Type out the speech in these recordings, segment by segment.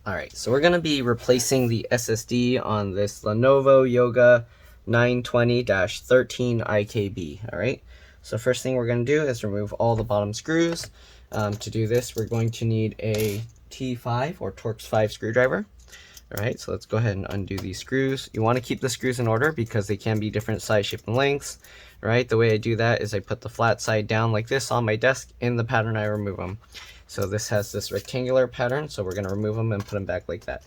Alright, so we're going to be replacing the SSD on this Lenovo Yoga 920-13 IKB. Alright, so first thing we're going to do is remove all the bottom screws. To do this, we're going to need a T5 or Torx 5 screwdriver. Alright, so let's go ahead and undo these screws. You want to keep the screws in order because they can be different size, shape, and lengths. Alright, the way I do that is I put the flat side down like this on my desk. In the pattern, I remove them. So this has this rectangular pattern, so we're going to remove them and put them back like that.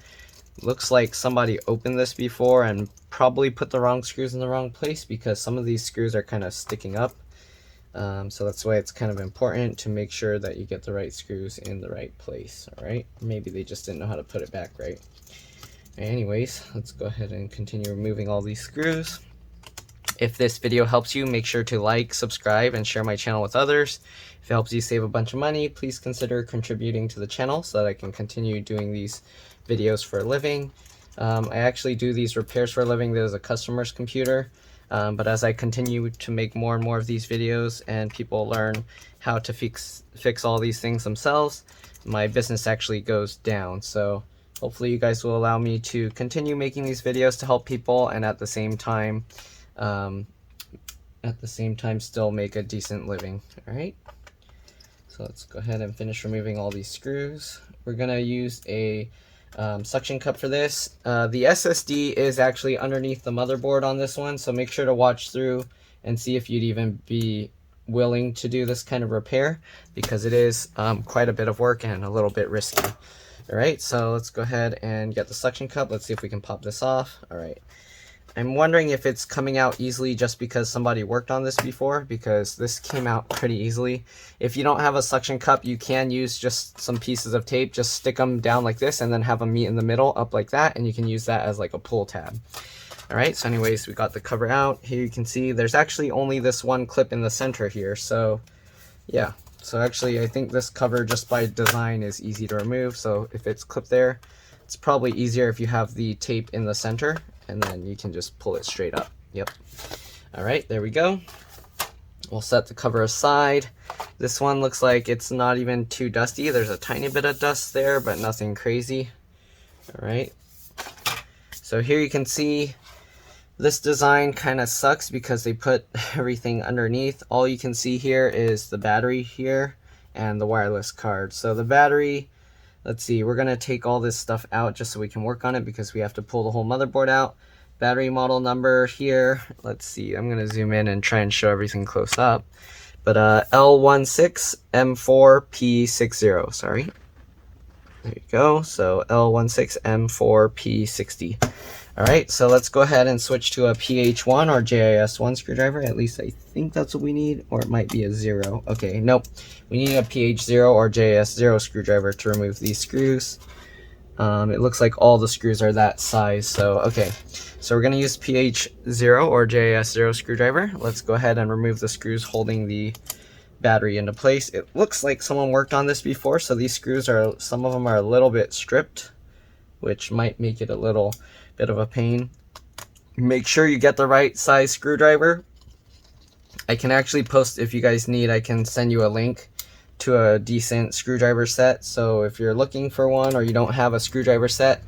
Looks like somebody opened this before and probably put the wrong screws in the wrong place because some of these screws are kind of sticking up. So that's why it's kind of important to make sure that you get the right screws in the right place. Alright, maybe they just didn't know how to put it back right. Anyways, let's go ahead and continue removing all these screws. If this video helps you, make sure to like, subscribe, and share my channel with others. If it helps you save a bunch of money, please consider contributing to the channel so that I can continue doing these videos for a living. I actually do these repairs for a living. There's a customer's computer. But as I continue to make more and more of these videos and people learn how to fix all these things themselves, my business actually goes down. So hopefully you guys will allow me to continue making these videos to help people and at the same time still make a decent living. Alright, so let's go ahead and finish removing all these screws. We're gonna use a suction cup for this. The SSD is actually underneath the motherboard on this one, so make sure to watch through and see if you'd even be willing to do this kind of repair because it is quite a bit of work and a little bit risky. Alright, so let's go ahead and get the suction cup. Let's see if we can pop this off. Alright, I'm wondering if it's coming out easily just because somebody worked on this before, because this came out pretty easily. If you don't have a suction cup, you can use just some pieces of tape. Just stick them down like this and then have them meet in the middle up like that, and you can use that as like a pull tab. Alright, so anyways, we got the cover out. Here you can see there's actually only this one clip in the center here, so yeah. So actually I think this cover just by design is easy to remove, so if it's clipped there, it's probably easier if you have the tape in the center, and then you can just pull it straight up. Yep. Alright, there we go. We'll set the cover aside. This one looks like it's not even too dusty. There's a tiny bit of dust there, but nothing crazy. Alright. So here you can see this design kind of sucks because they put everything underneath. All you can see here is the battery here and the wireless card. So the battery, let's see, we're going to take all this stuff out just so we can work on it because we have to pull the whole motherboard out. Battery model number here, let's see, I'm going to zoom in and try and show everything close up. But L16M4P60, sorry. There you go, so L16M4P60. Alright, so let's go ahead and switch to a PH1 or JIS1 screwdriver. At least I think that's what we need, or it might be a 0. Okay, nope. We need a PH0 or JIS0 screwdriver to remove these screws. It looks like all the screws are that size, so okay. So we're going to use PH0 or JIS0 screwdriver. Let's go ahead and remove the screws holding the battery into place. It looks like someone worked on this before, so these screws are, some of them are a little bit stripped, which might make it a little bit of a pain. Make sure you get the right size screwdriver. I can actually post, if you guys need, I can send you a link to a decent screwdriver set. So if you're looking for one or you don't have a screwdriver set,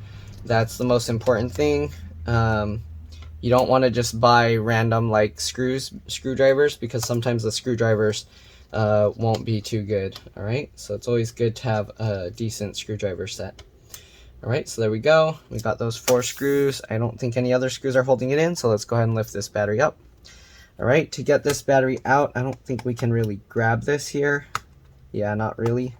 that's the most important thing. You don't want to just buy random like screwdrivers because sometimes the screwdrivers won't be too good. Alright, so it's always good to have a decent screwdriver set. Alright, so there we go. We got those 4 screws. I don't think any other screws are holding it in, so let's go ahead and lift this battery up. Alright, to get this battery out, I don't think we can really grab this here. Yeah, not really.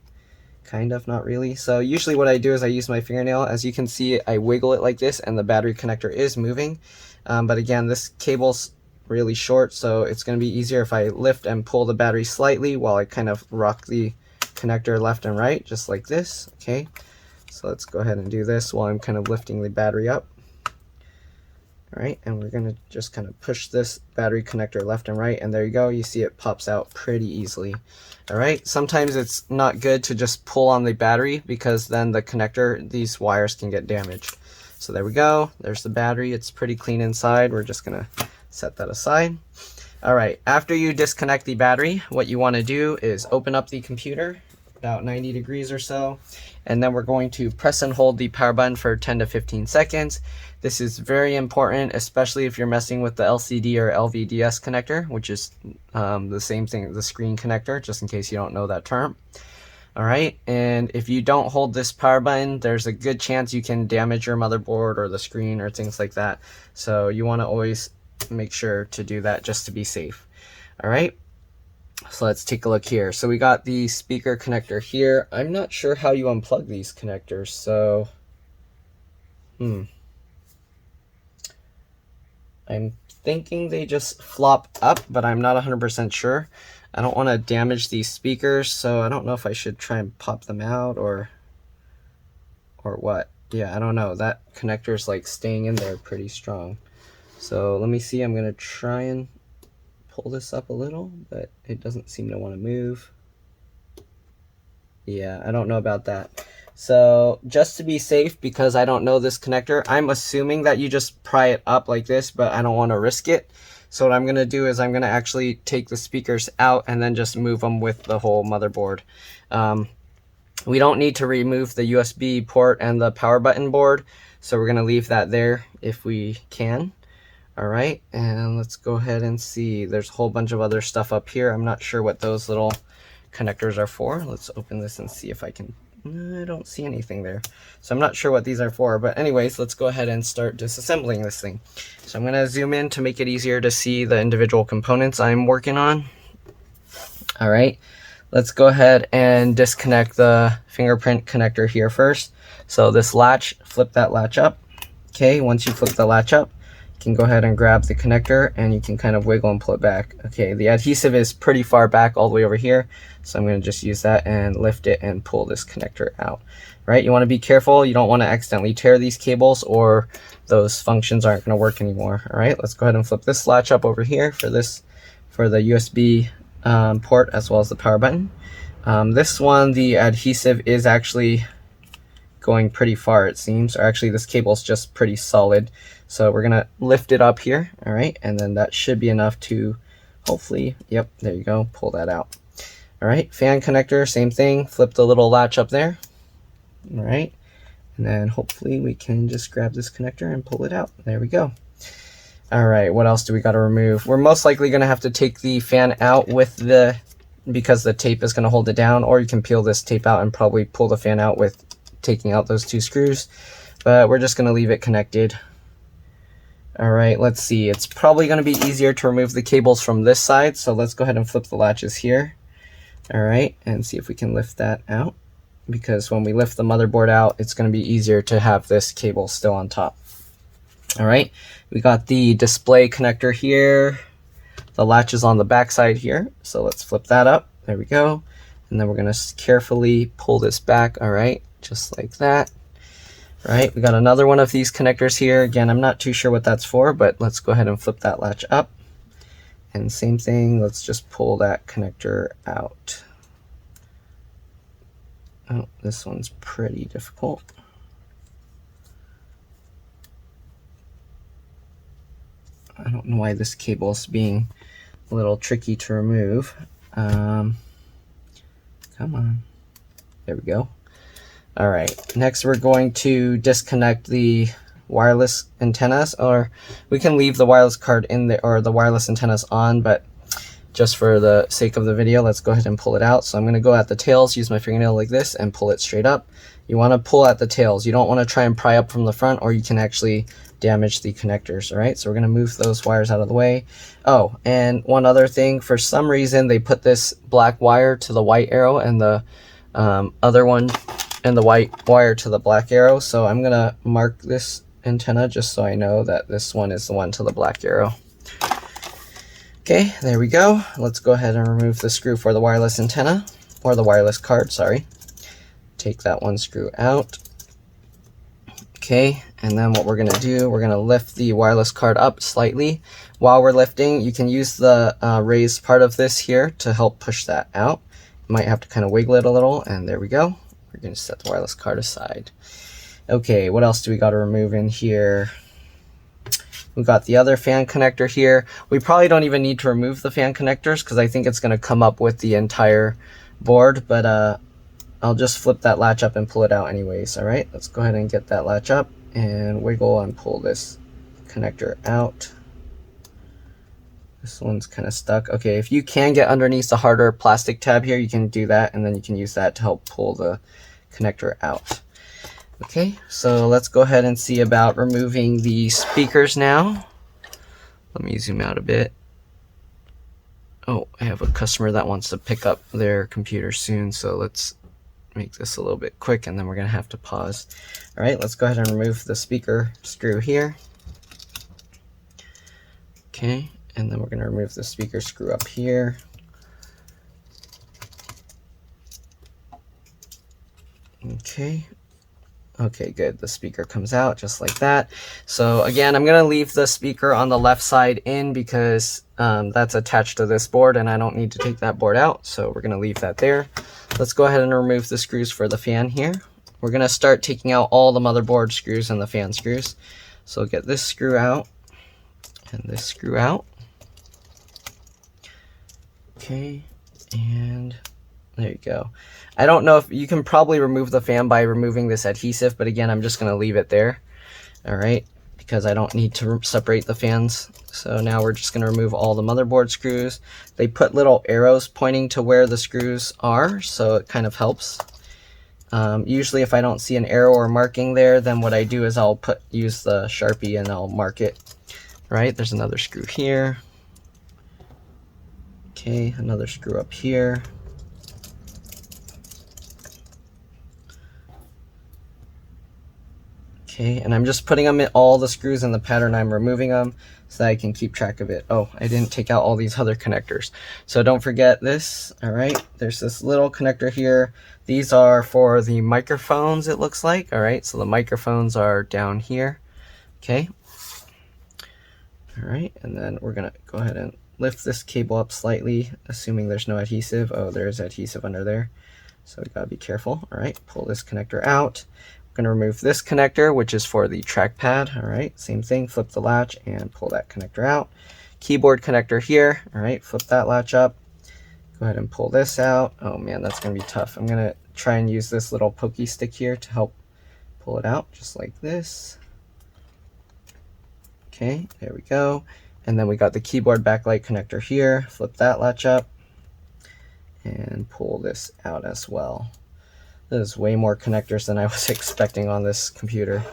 Kind of, not really. So usually what I do is I use my fingernail. As you can see, I wiggle it like this and the battery connector is moving. But again, this cable's really short, so it's going to be easier if I lift and pull the battery slightly while I kind of rock the connector left and right, just like this. Okay. So let's go ahead and do this while I'm kind of lifting the battery up. Alright, and we're going to just kind of push this battery connector left and right, and there you go. You see it pops out pretty easily. Alright, sometimes it's not good to just pull on the battery because then the connector, these wires can get damaged. So there we go. There's the battery. It's pretty clean inside. We're just going to set that aside. Alright, after you disconnect the battery, what you want to do is open up the computer. about 90 degrees or so. And then we're going to press and hold the power button for 10 to 15 seconds. This is very important, especially if you're messing with the LCD or LVDS connector, which is the same thing as the screen connector, just in case you don't know that term. All right, and if you don't hold this power button, there's a good chance you can damage your motherboard or the screen or things like that. So you want to always make sure to do that just to be safe. All right, so let's take a look here. So we got the speaker connector here. I'm not sure how you unplug these connectors, so I'm thinking they just flop up, but I'm not 100% sure. I don't want to damage these speakers, so I don't know if I should try and pop them out or what. Yeah, I don't know. That connector's like staying in there pretty strong. So let me see. I'm going to try and pull this up a little, but it doesn't seem to want to move. Yeah, I don't know about that. So just to be safe, because I don't know this connector, I'm assuming that you just pry it up like this, but I don't want to risk it. So what I'm going to do is I'm going to actually take the speakers out and then just move them with the whole motherboard. We don't need to remove the USB port and the power button board, so we're going to leave that there if we can. All right, and let's go ahead and see. There's a whole bunch of other stuff up here. I'm not sure what those little connectors are for. Let's open this and see if I can. I don't see anything there, so I'm not sure what these are for, but anyways, let's go ahead and start disassembling this thing. So I'm going to zoom in to make it easier to see the individual components I'm working on. All right, let's go ahead and disconnect the fingerprint connector here first. So this latch, flip that latch up. Okay, once you flip the latch up, you can go ahead and grab the connector and you can kind of wiggle and pull it back. Okay, the adhesive is pretty far back all the way over here, so I'm going to just use that and lift it and pull this connector out. Right, you want to be careful. You don't want to accidentally tear these cables or those functions aren't going to work anymore. All right, let's go ahead and flip this latch up over here for the USB port as well as the power button. This one, the adhesive is actually going pretty far, it seems, or actually this cable is just pretty solid. So we're gonna lift it up here, all right, and then that should be enough to hopefully, yep, there you go, pull that out. All right, fan connector, same thing, flip the little latch up there, all right, and then hopefully we can just grab this connector and pull it out. There we go. All right, what else do we got to remove? We're most likely gonna have to take the fan out because the tape is gonna hold it down, or you can peel this tape out and probably pull the fan out with taking out those two screws, but we're just gonna leave it connected. All right, let's see. It's probably going to be easier to remove the cables from this side, so let's go ahead and flip the latches here. All right, and see if we can lift that out, because when we lift the motherboard out, it's going to be easier to have this cable still on top. All right, we got the display connector here. The latch is on the back side here, so let's flip that up. There we go. And then we're going to carefully pull this back, all right, just like that. Right, we got another one of these connectors here. Again, I'm not too sure what that's for, but let's go ahead and flip that latch up. And same thing, let's just pull that connector out. Oh, this one's pretty difficult. I don't know why this cable is being a little tricky to remove. Come on. There we go. All right, next we're going to disconnect the wireless antennas, or we can leave the wireless card in there or the wireless antennas on, but just for the sake of the video, let's go ahead and pull it out. So I'm going to go at the tails, use my fingernail like this, and pull it straight up. You want to pull at the tails. You don't want to try and pry up from the front, or you can actually damage the connectors. All right, so we're going to move those wires out of the way. Oh, and one other thing, for some reason they put this black wire to the white arrow and the other one and the white wire to the black arrow, so I'm gonna mark this antenna just so I know that this one is the one to the black arrow. Okay, there we go. Let's go ahead and remove the screw for the wireless antenna, or the wireless card, sorry. Take that one screw out. Okay, and then what we're gonna do, we're gonna lift the wireless card up slightly. While we're lifting, you can use the raised part of this here to help push that out. You might have to kind of wiggle it a little, and there we go. We're going to set the wireless card aside. Okay, what else do we got to remove in here? We've got the other fan connector here. We probably don't even need to remove the fan connectors because I think it's going to come up with the entire board, but I'll just flip that latch up and pull it out anyways. All right, let's go ahead and get that latch up and wiggle and pull this connector out. This one's kind of stuck. Okay, if you can get underneath the harder plastic tab here, you can do that, and then you can use that to help pull the connector out. Okay, so let's go ahead and see about removing the speakers now. Let me zoom out a bit. Oh, I have a customer that wants to pick up their computer soon, so let's make this a little bit quick, and then we're gonna have to pause. All right, let's go ahead and remove the speaker screw here. Okay, and then we're gonna remove the speaker screw up here. Okay. Okay, good. The speaker comes out just like that. So again, I'm going to leave the speaker on the left side in because that's attached to this board and I don't need to take that board out. So we're going to leave that there. Let's go ahead and remove the screws for the fan here. We're going to start taking out all the motherboard screws and the fan screws. So get this screw out and this screw out. Okay, and there you go. I don't know if you can probably remove the fan by removing this adhesive, but again, I'm just going to leave it there. All right, because I don't need to separate the fans. So now we're just going to remove all the motherboard screws. They put little arrows pointing to where the screws are, so it kind of helps. Usually if I don't see an arrow or marking there, then what I do is I'll use the Sharpie and I'll mark it. All right, there's another screw here. Okay, another screw up here. Okay, and I'm just putting them in all the screws in the pattern I'm removing them so that I can keep track of it. Oh, I didn't take out all these other connectors. So don't forget this, all right? There's this little connector here. These are for the microphones, it looks like, all right? So the microphones are down here, okay? All right, and then we're gonna go ahead and lift this cable up slightly, assuming there's no adhesive. Oh, there's adhesive under there. So we gotta be careful, all right? Pull this connector out. Going to remove this connector, which is for the trackpad. All right, same thing, flip the latch and pull that connector out. Keyboard connector here. All right, flip that latch up. Go ahead and pull this out. Oh man, that's going to be tough. I'm going to try and use this little pokey stick here to help pull it out, just like this. Okay, there we go. And then we got the keyboard backlight connector here. Flip that latch up and pull this out as well. There's way more connectors than I was expecting on this computer.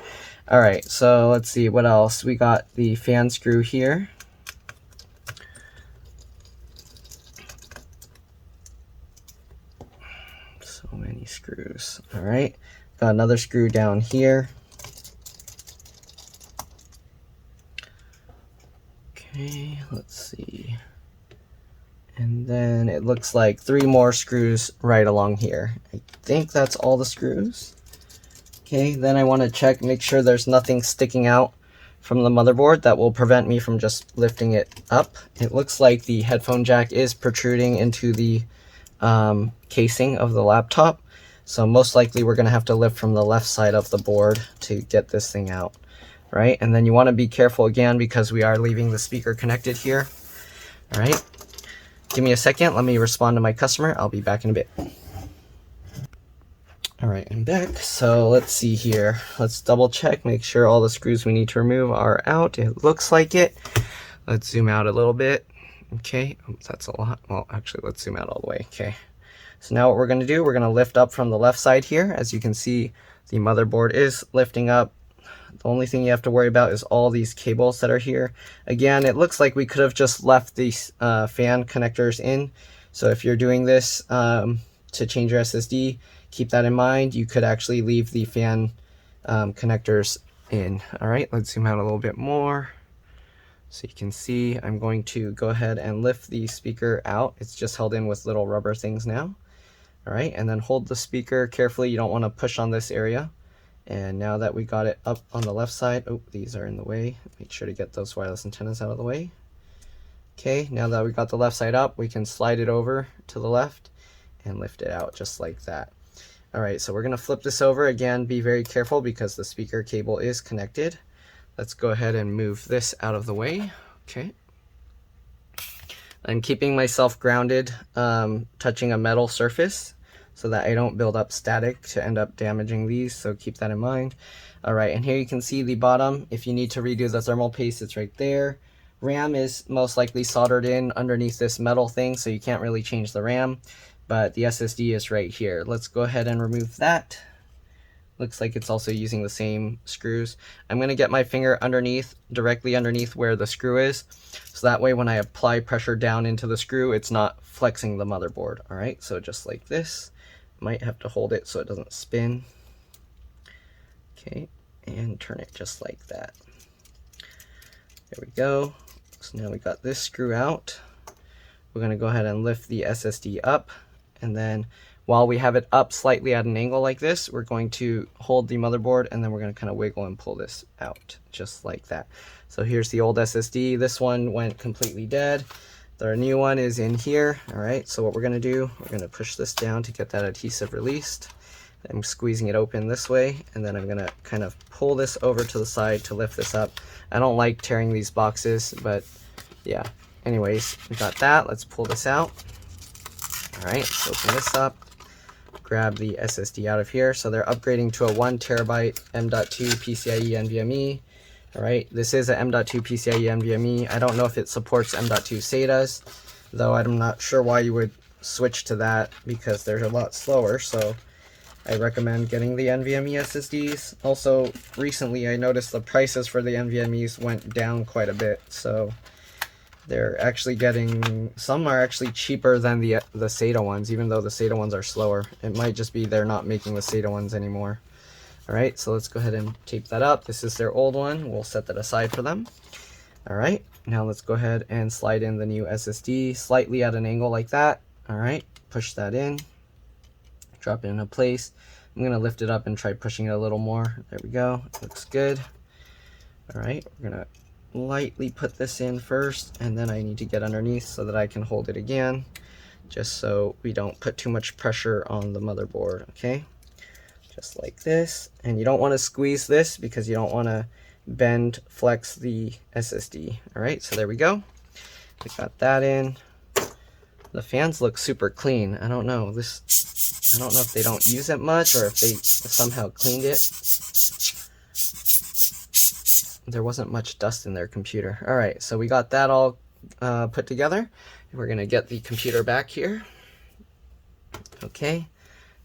All right, so let's see what else. We got the fan screw here. So many screws. All right, got another screw down here. Okay, let's see. And then it looks like 3 more screws right along here. I think that's all the screws. Okay, then I want to check, make sure there's nothing sticking out from the motherboard that will prevent me from just lifting it up. It looks like the headphone jack is protruding into the casing of the laptop. So most likely we're going to have to lift from the left side of the board to get this thing out. Right, and then you want to be careful again because we are leaving the speaker connected here. All right. Give me a second, let me respond to my customer. I'll be back in a bit. All right, I'm back. So let's see here. Let's double check, make sure all the screws we need to remove are out. It looks like it. Let's zoom out a little bit. Okay, that's a lot. Well, actually, let's zoom out all the way. Okay, so now what we're gonna do, we're gonna lift up from the left side here. As you can see, the motherboard is lifting up. The only thing you have to worry about is all these cables that are here. Again, it looks like we could have just left these fan connectors in. So if you're doing this to change your SSD, keep that in mind. You could actually leave the fan connectors in. All right, let's zoom out a little bit more. So you can see I'm going to go ahead and lift the speaker out. It's just held in with little rubber things now. All right, and then hold the speaker carefully. You don't want to push on this area. And now that we got it up on the left side, oh, these are in the way. Make sure to get those wireless antennas out of the way. Okay, now that we got the left side up, we can slide it over to the left and lift it out just like that. All right, so we're gonna flip this over. Again, be very careful because the speaker cable is connected. Let's go ahead and move this out of the way. Okay. I'm keeping myself grounded, touching a metal surface. so that I don't build up static to end up damaging these, so keep that in mind. Alright, and here you can see the bottom. If you need to redo the thermal paste, it's right there. RAM is most likely soldered in underneath this metal thing, so you can't really change the RAM, but the SSD is right here. Let's go ahead and remove that. Looks like it's also using the same screws. I'm going to get my finger underneath, directly underneath where the screw is, so that way when I apply pressure down into the screw, it's not flexing the motherboard. Alright, so just like this. Might have to hold it so it doesn't spin. Okay, and turn it just like that. There we go. So now we got this screw out. We're going to go ahead and lift the SSD up, and then while we have it up slightly at an angle like this, we're going to hold the motherboard, and then we're going to kind of wiggle and pull this out just like that. So here's the old SSD. This one went completely dead. The new one is in here. All right, so what we're going to do, we're going to push this down to get that adhesive released. I'm squeezing it open this way, and then I'm going to kind of pull this over to the side to lift this up. I don't like tearing these boxes, but yeah. Anyways, we got that. Let's pull this out. All right, let's open this up. Grab the SSD out of here. So they're upgrading to a 1 terabyte M.2 PCIe NVMe. All right, this is a M.2 PCIe NVMe. I don't know if it supports M.2 SATAs, though I'm not sure why you would switch to that because they're a lot slower. So I recommend getting the NVMe SSDs. Also, recently I noticed the prices for the NVMe's went down quite a bit. So they're actually getting, some are actually cheaper than the SATA ones, even though the SATA ones are slower. It might just be they're not making the SATA ones anymore. Alright, so let's go ahead and tape that up. This is their old one. We'll set that aside for them. Alright, now let's go ahead and slide in the new SSD slightly at an angle like that. Alright, push that in. Drop it into place. I'm going to lift it up and try pushing it a little more. There we go. It looks good. Alright, we're going to lightly put this in first, and then I need to get underneath so that I can hold it again, just so we don't put too much pressure on the motherboard. Okay, just like this. And you don't want to squeeze this because you don't want to bend, flex the SSD. All right, so there we go. We got that in. The fans look super clean. I don't know if they don't use it much or if they somehow cleaned it. There wasn't much dust in their computer. All right, so we got that all put together. We're gonna get the computer back here. Okay,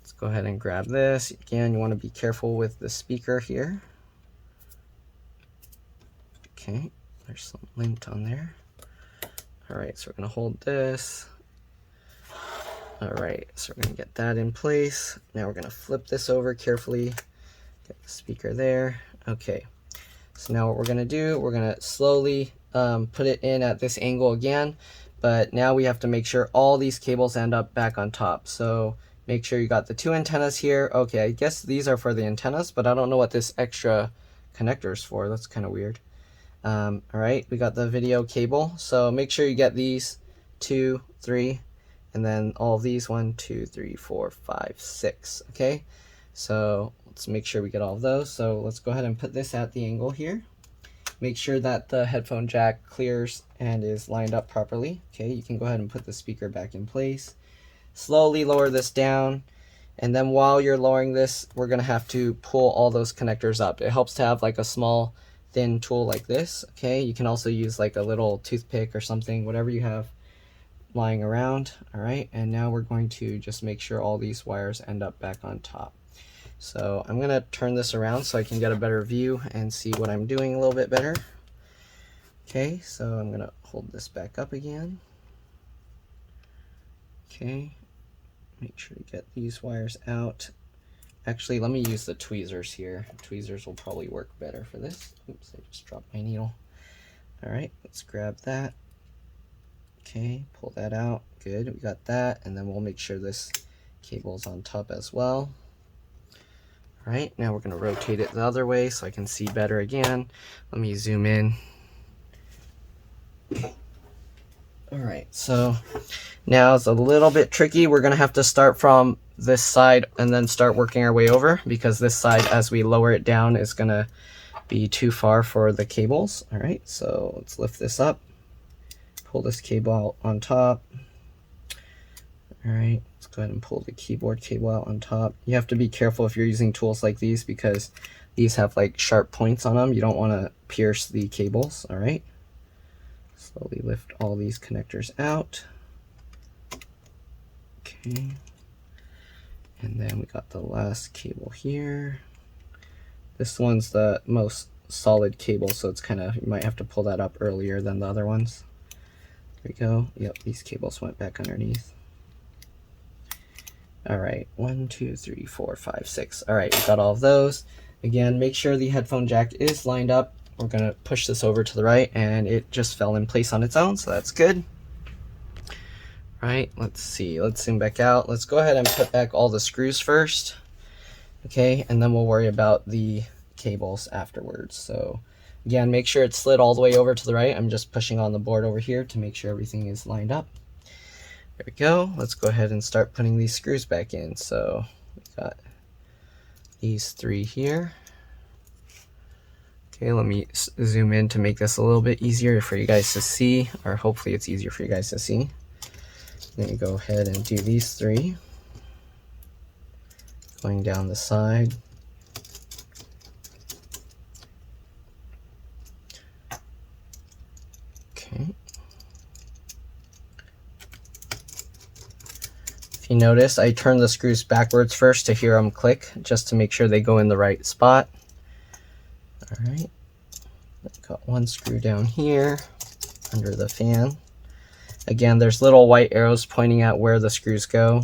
let's go ahead and grab this. Again, you want to be careful with the speaker here. Okay, there's some lint on there. All right, so we're gonna hold this. All right, so we're gonna get that in place. Now we're gonna flip this over carefully. Get the speaker there. Okay. So now what we're going to do, we're going to slowly put it in at this angle again, but now we have to make sure all these cables end up back on top. So make sure you got the 2 antennas here. Okay, I guess these are for the antennas, but I don't know what this extra connector is for. That's kind of weird. All right, we got the video cable. So make sure you get these 2, 3, and then all of these 1, 2, 3, 4, 5, 6. Okay, so let's make sure we get all of those. So let's go ahead and put this at the angle here. Make sure that the headphone jack clears and is lined up properly. Okay, you can go ahead and put the speaker back in place. Slowly lower this down, and then while you're lowering this, we're gonna have to pull all those connectors up. It helps to have like a small thin tool like this. Okay, you can also use like a little toothpick or something, whatever you have lying around. All right, and now we're going to just make sure all these wires end up back on top. So I'm going to turn this around so I can get a better view and see what I'm doing a little bit better. Okay, so I'm going to hold this back up again. Okay, make sure to get these wires out. Actually, let me use the tweezers here. Tweezers will probably work better for this. Oops, I just dropped my needle. All right, let's grab that. Okay, pull that out. Good, we got that. And then we'll make sure this cable is on top as well. All right, now we're going to rotate it the other way so I can see better again. Let me zoom in. All right, so now it's a little bit tricky. We're going to have to start from this side and then start working our way over, because this side, as we lower it down, is going to be too far for the cables. All right, so let's lift this up. Pull this cable out on top. All right, let's go ahead and pull the keyboard cable out on top. You have to be careful if you're using tools like these because these have like sharp points on them. You don't want to pierce the cables. All right, slowly lift all these connectors out. Okay, and then we got the last cable here. This one's the most solid cable, so it's kind of, you might have to pull that up earlier than the other ones. There we go. Yep, these cables went back underneath. All right, 1, 2, 3, 4, 5, 6. All right, we got all of those. Again, make sure the headphone jack is lined up. We're gonna push this over to the right, and it just fell in place on its own, so that's good. All right, let's see, let's zoom back out. Let's go ahead and put back all the screws first. Okay, and then we'll worry about the cables afterwards. So again, make sure it's slid all the way over to the right. I'm just pushing on the board over here to make sure everything is lined up. There we go. Let's go ahead and start putting these screws back in. So we got these 3 here. Okay, let me zoom in to make this a little bit easier for you guys to see, or hopefully it's easier for you guys to see. Let me go ahead and do these 3. Going down the side. Okay. If you notice, I turn the screws backwards first to hear them click, just to make sure they go in the right spot. All right. I've got 1 screw down here under the fan. Again, there's little white arrows pointing at where the screws go.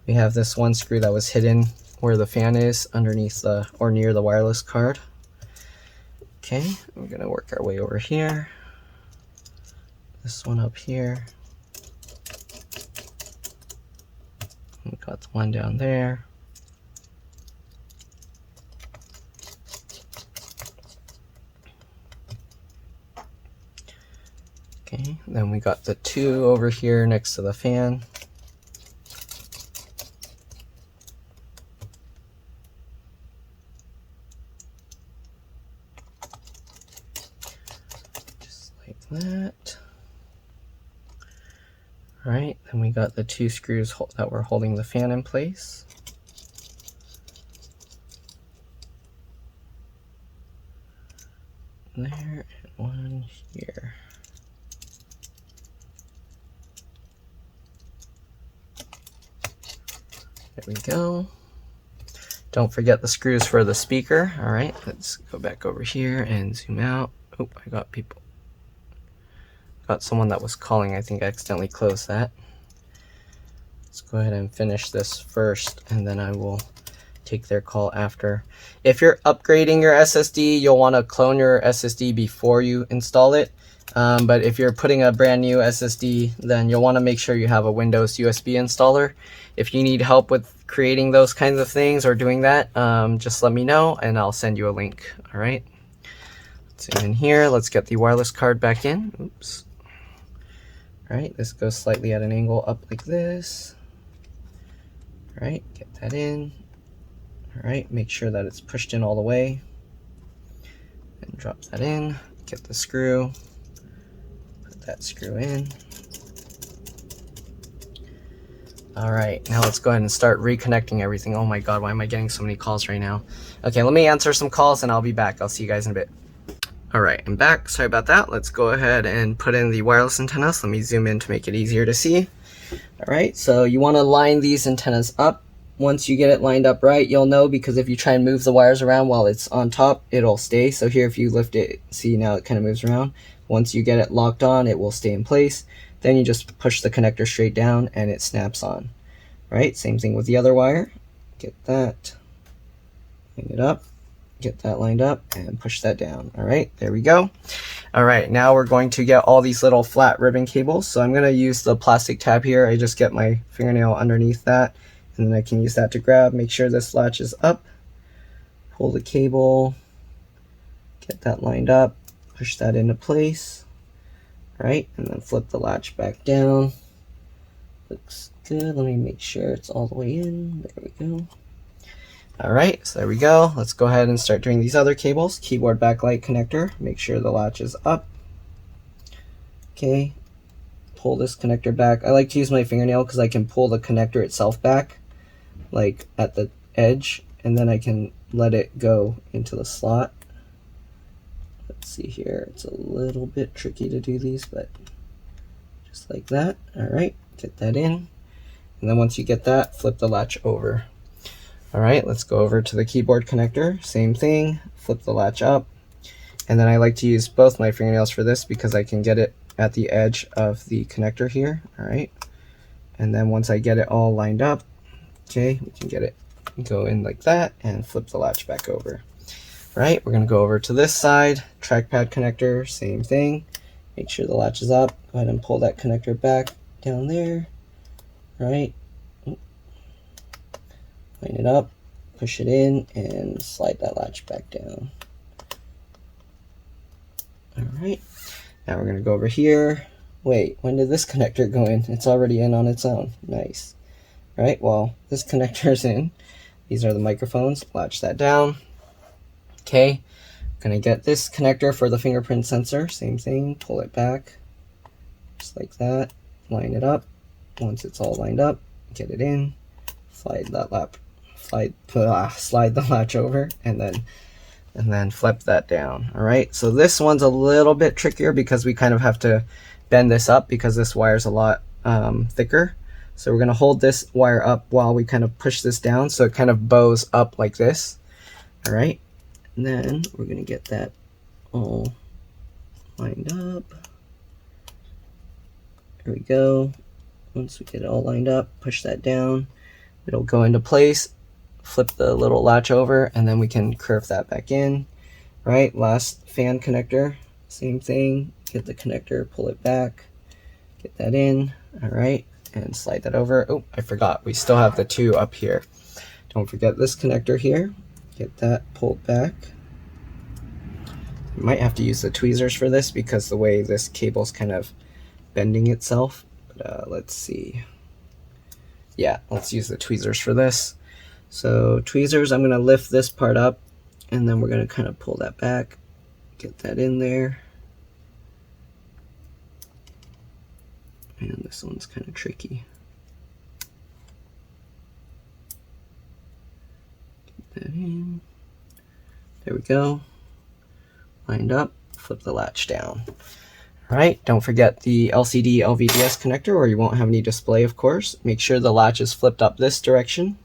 We have this 1 screw that was hidden where the fan is, underneath the, or near the wireless card. Okay, we're gonna work our way over here. This one up here. We got the one down there. Okay, then we got the 2 over here next to the fan. That. All right, then we got the 2 screws that were holding the fan in place. There, and 1 here. There we go. Don't forget the screws for the speaker. All right, let's go back over here and zoom out. Oh, I got people. Got someone that was calling. I think I accidentally closed that. Let's go ahead and finish this first, and then I will take their call after. If you're upgrading your SSD, you'll want to clone your SSD before you install it. But if you're putting a brand new SSD, then you'll want to make sure you have a Windows USB installer. If you need help with creating those kinds of things or doing that, just let me know and I'll send you a link. All right. Let's zoom in here. Let's get the wireless card back in. Oops. All right. This goes slightly at an angle up like this. All right. Get that in. All right. Make sure that it's pushed in all the way. And drop that in. Get the screw. Put that screw in. All right, now let's go ahead and start reconnecting everything. Oh my God, why am I getting so many calls right now? Okay, let me answer some calls and I'll be back. I'll see you guys in a bit. All right, I'm back. Sorry about that. Let's go ahead and put in the wireless antennas. Let me zoom in to make it easier to see. All right, so you want to line these antennas up. Once you get it lined up right, you'll know, because if you try and move the wires around while it's on top, it'll stay. So here, if you lift it, see now it kind of moves around. Once you get it locked on, it will stay in place. Then you just push the connector straight down and it snaps on. Right, same thing with the other wire. Get that, line it up, get that lined up, and push that down. All right, there we go. All right, now we're going to get all these little flat ribbon cables. So I'm gonna use the plastic tab here. I just get my fingernail underneath that, and then I can use that to grab, make sure this latch is up, pull the cable, get that lined up, push that into place. All right, and then flip the latch back down. Looks good. Let me make sure it's all the way in. There we go. All right, so there we go. Let's go ahead and start doing these other cables. Keyboard backlight connector. Make sure the latch is up. Okay. pull this connector back. I like to use my fingernail because I can pull the connector itself back, like at the edge, and then I can let it go into the slot. Let's see here, it's a little bit tricky to do these, but just like that. All right, get that in. And then once you get that, flip the latch over. All right, let's go over to the keyboard connector. Same thing, flip the latch up. And then I like to use both my fingernails for this because I can get it at the edge of the connector here. All right, and then once I get it all lined up, okay, we can get it, go in like that and flip the latch back over. All right, we're gonna go over to this side, trackpad connector, same thing. Make sure the latch is up. Go ahead and pull that connector back down there. All right, line it up, push it in, and slide that latch back down. All right, now we're gonna go over here. Wait, when did this connector go in? It's already in on its own. Nice. All right, well, this connector is in. These are the microphones. Latch that down. Okay, gonna get this connector for the fingerprint sensor. Same thing, pull it back, just like that. Line it up. Once it's all lined up, get it in. Slide the latch over, and then flip that down. All right, so this one's a little bit trickier because we kind of have to bend this up because this wire's a lot thicker. So we're gonna hold this wire up while we kind of push this down so it kind of bows up like this. All right, and then we're gonna get that all lined up. There we go. Once we get it all lined up, push that down. It'll go into place. Flip the little latch over, and then we can curve that back in. Right, last fan connector, same thing. Get the connector, pull it back, get that in. All right, and slide that over. Oh, I forgot, we still have the two up here. Don't forget this connector here. Get that pulled back. You might have to use the tweezers for this because the way this cable's kind of bending itself. But let's see. Yeah, let's use the tweezers for this. So tweezers, I'm going to lift this part up, and then we're going to kind of pull that back, get that in there. And this one's kind of tricky. Get that in. There we go. Lined up, flip the latch down. All right, don't forget the LCD LVDS connector or you won't have any display, of course. Make sure the latch is flipped up this direction.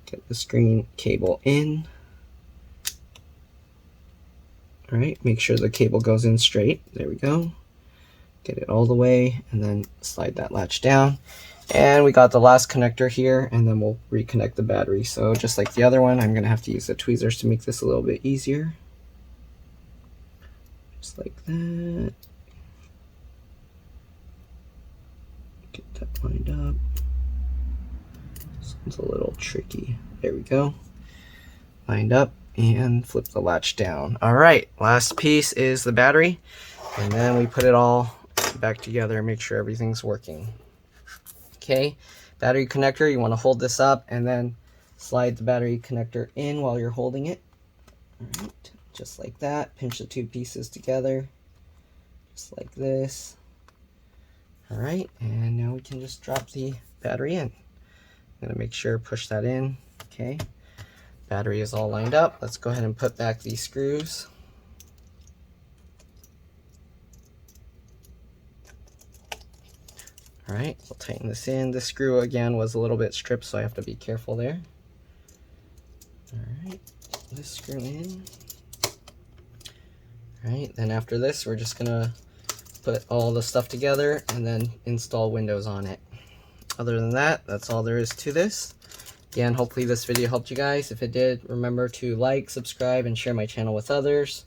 Get the screen cable in. All right, make sure the cable goes in straight. There we go. Get it all the way and then slide that latch down. And we got the last connector here, and then we'll reconnect the battery. So just like the other one, I'm gonna have to use the tweezers to make this a little bit easier. Just like that. Get that lined up. This one's a little tricky. There we go. Lined up and flip the latch down. All right, last piece is the battery. And then we put it all back together, make sure everything's working. Okay, battery connector, you want to hold this up and then slide the battery connector in while you're holding it. All right, just like that. Pinch the two pieces together, just like this. All right, and now we can just drop the battery in. I'm gonna make sure push that in. Okay, battery is all lined up. Let's go ahead and put back these screws. All right, we'll tighten this in. This screw again was a little bit stripped, so I have to be careful there. All right, this screw in. All right, then after this, we're just gonna put all the stuff together and then install Windows on it. Other than that, that's all there is to this. Again, hopefully this video helped you guys. If it did, remember to like, subscribe, and share my channel with others.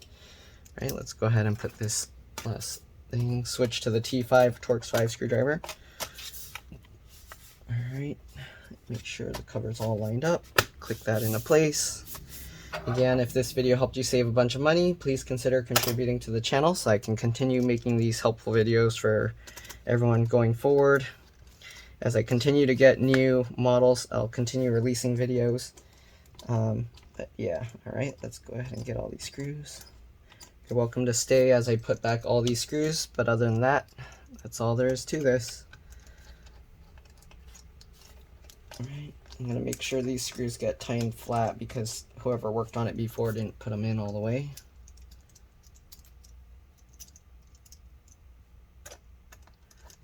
All right, let's go ahead and put this last thing, switch to the T5 Torx 5 screwdriver. All right, make sure the cover's all lined up. Click that into place. Again, if this video helped you save a bunch of money, please consider contributing to the channel so I can continue making these helpful videos for everyone going forward. As I continue to get new models, I'll continue releasing videos. But yeah, all right, let's go ahead and get all these screws. You're welcome to stay as I put back all these screws, but other than that, That's all there is to this. Alright, I'm going to make sure these screws get tightened flat because whoever worked on it before didn't put them in all the way.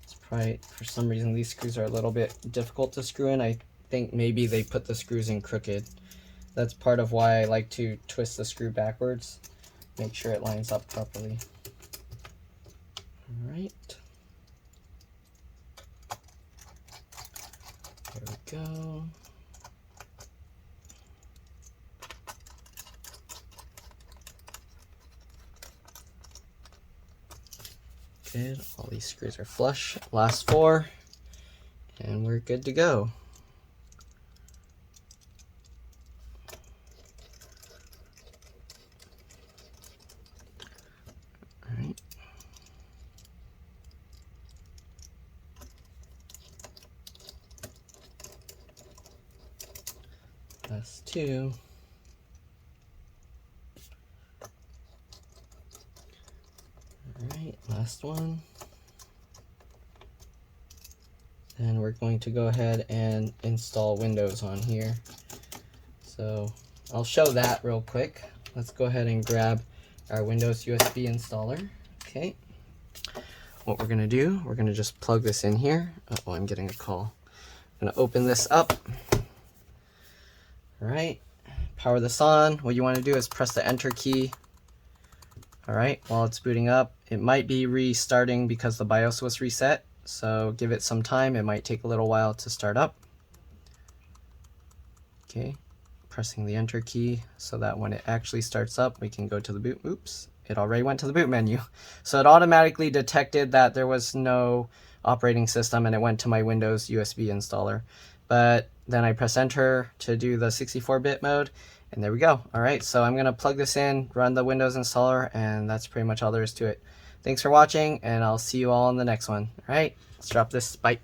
It's probably, for some reason, these screws are a little bit difficult to screw in. I think maybe they put the screws in crooked. That's part of why I like to twist the screw backwards. Make sure it lines up properly. Alright. There we go. Good. All these screws are flush. Last 4. And we're good to go. Alright. Last 2. Alright, last one. And we're going to go ahead and install Windows on here. So I'll show that real quick. Let's go ahead and grab our Windows USB installer. Okay. What we're going to do, we're going to just plug this in here. Oh, I'm getting a call. I'm going to open this up. Alright, power this on. What you want to do is press the enter key. Alright, while it's booting up, it might be restarting because the BIOS was reset, so give it some time. It might take a little while to start up. Okay, pressing the enter key so that when it actually starts up, we can go to the boot. Oops, it already went to the boot menu. So it automatically detected that there was no operating system and it went to my Windows USB installer. But then I press enter to do the 64-bit mode, and there we go. All right, so I'm gonna plug this in, run the Windows installer, and that's pretty much all there is to it. Thanks for watching, and I'll see you all in the next one. All right, let's drop this. Bye.